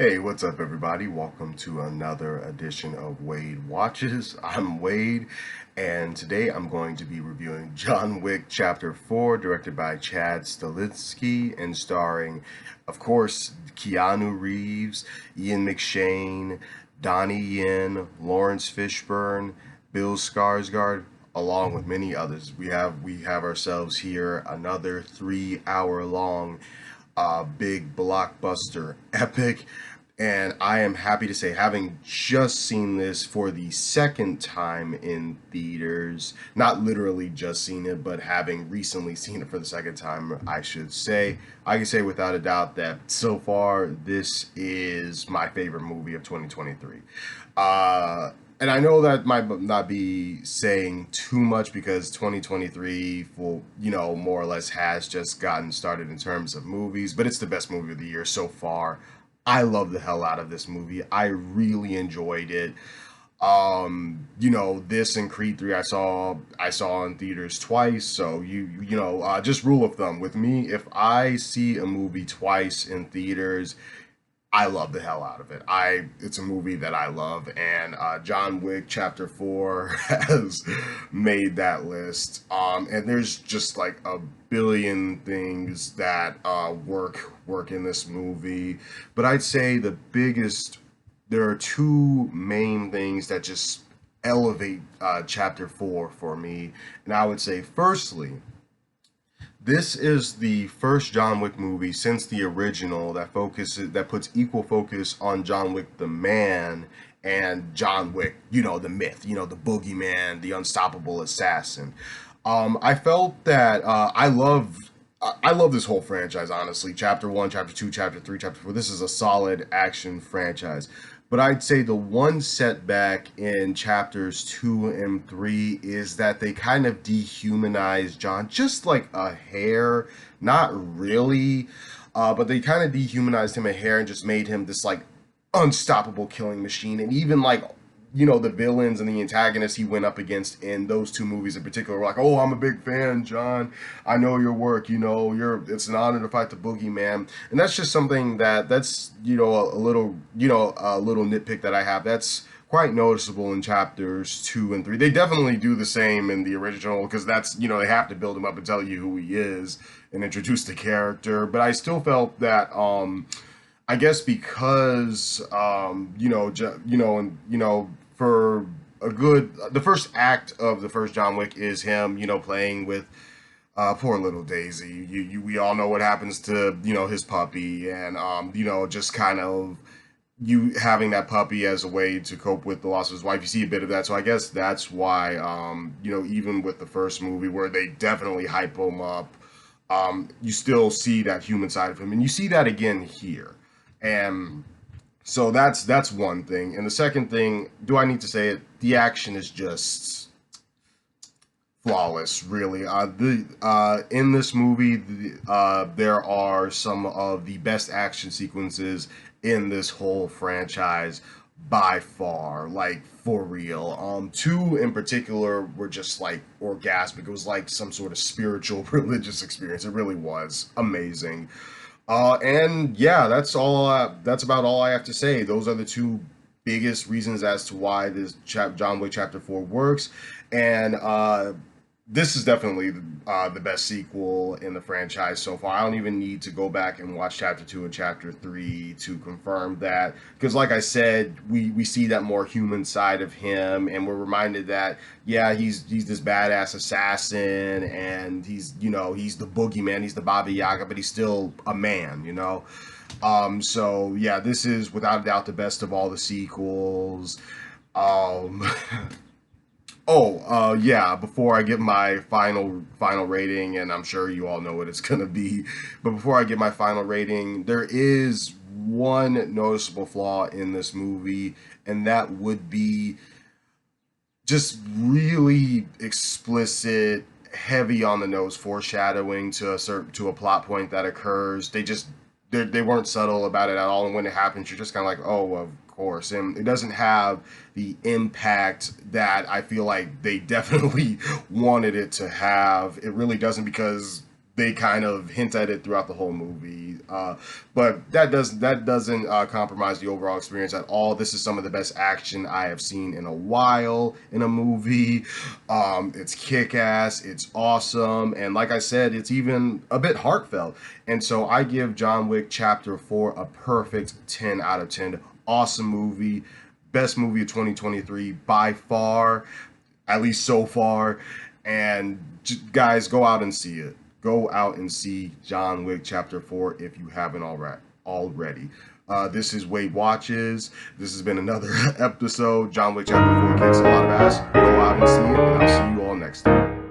Hey, what's up, everybody? Welcome to another edition of Wade Watches. I'm Wade, and today I'm going to be reviewing John Wick Chapter 4, directed by Chad Stahelski and starring, of course, Keanu Reeves, Ian McShane, Donnie Yen, Lawrence Fishburne, Bill Skarsgård, along with many others. We have ourselves here another 3 hour long big blockbuster epic. And I am happy to say, having just seen this for the second time in theaters, not literally just seen it, but having recently seen it for the second time, I should say, I can say without a doubt that so far this is my favorite movie of 2023. And I know that might not be saying too much because 2023, more or less has just gotten started in terms of movies, but it's the best movie of the year so far. I love the hell out of this movie. I really enjoyed it. This and Creed 3 I saw in theaters twice. So just rule of thumb with me, if I see a movie twice in theaters, I love the hell out of it. It's a movie that I love, and John Wick Chapter 4 has made that list. And there's just like a billion things that work in this movie, but I'd say there are two main things that just elevate Chapter 4 for me, and I would say, firstly, this is the first John Wick movie since the original that puts equal focus on John Wick the man and John Wick, the myth, the boogeyman, the unstoppable assassin. I felt that I love this whole franchise, honestly. Chapter 1, Chapter 2, Chapter 3, Chapter 4. This is a solid action franchise. But I'd say the one setback in chapters 2 and 3 is that they kind of dehumanize John just like a hair. Not really, but they kind of dehumanized him a hair and just made him this like unstoppable killing machine. And even like the villains and the antagonists he went up against in those two movies in particular were like, "Oh, I'm a big fan, John. I know your work. It's an honor to fight the boogeyman." And that's just something that's a little nitpick that I have. That's quite noticeable in chapters 2 and 3. They definitely do the same in the original because that's they have to build him up and tell you who he is and introduce the character. But I still felt that I guess because for the first act of the first John Wick is him, playing with poor little Daisy. We all know what happens to his puppy, and just kind of you having that puppy as a way to cope with the loss of his wife. You see a bit of that, so I guess that's why even with the first movie where they definitely hype him up, you still see that human side of him, and you see that again here. And so that's one thing. And the second thing, do I need to say it? The action is just flawless, really. In this movie, there are some of the best action sequences in this whole franchise by far, like for real. Two in particular were just like orgasmic. It was like some sort of spiritual religious experience. It really was amazing. And yeah, that's about all I have to say. Those are the two biggest reasons as to why this John Wick Chapter 4 works. And this is definitely the best sequel in the franchise so far. I don't even need to go back and watch Chapter 2 and Chapter 3 to confirm that. Because like I said, we see that more human side of him, and we're reminded that, yeah, he's this badass assassin, and he's the boogeyman, he's the Baba Yaga, but he's still a man. So yeah, this is without a doubt the best of all the sequels. Um, yeah, before I give my final rating, and I'm sure you all know what it's gonna be, but before I give my final rating, there is one noticeable flaw in this movie, and that would be just really explicit, heavy on the nose foreshadowing to a plot point that occurs. They weren't subtle about it at all, and when it happens, you're just kind of like, oh, of course. And it doesn't have the impact that I feel like they definitely wanted it to have. It really doesn't, because they kind of hint at it throughout the whole movie, but that doesn't compromise the overall experience at all. This is some of the best action I have seen in a while in a movie. It's kick-ass, it's awesome, and like I said, it's even a bit heartfelt. And so I give John Wick Chapter 4 a perfect 10 out of 10. Awesome movie, best movie of 2023 by far, at least so far. And guys, go out and see it. Go out and see John Wick Chapter 4 if you haven't already. This is Wade Watches. This has been another episode. John Wick Chapter 4 kicks a lot of ass. Go out and see it, and I'll see you all next time.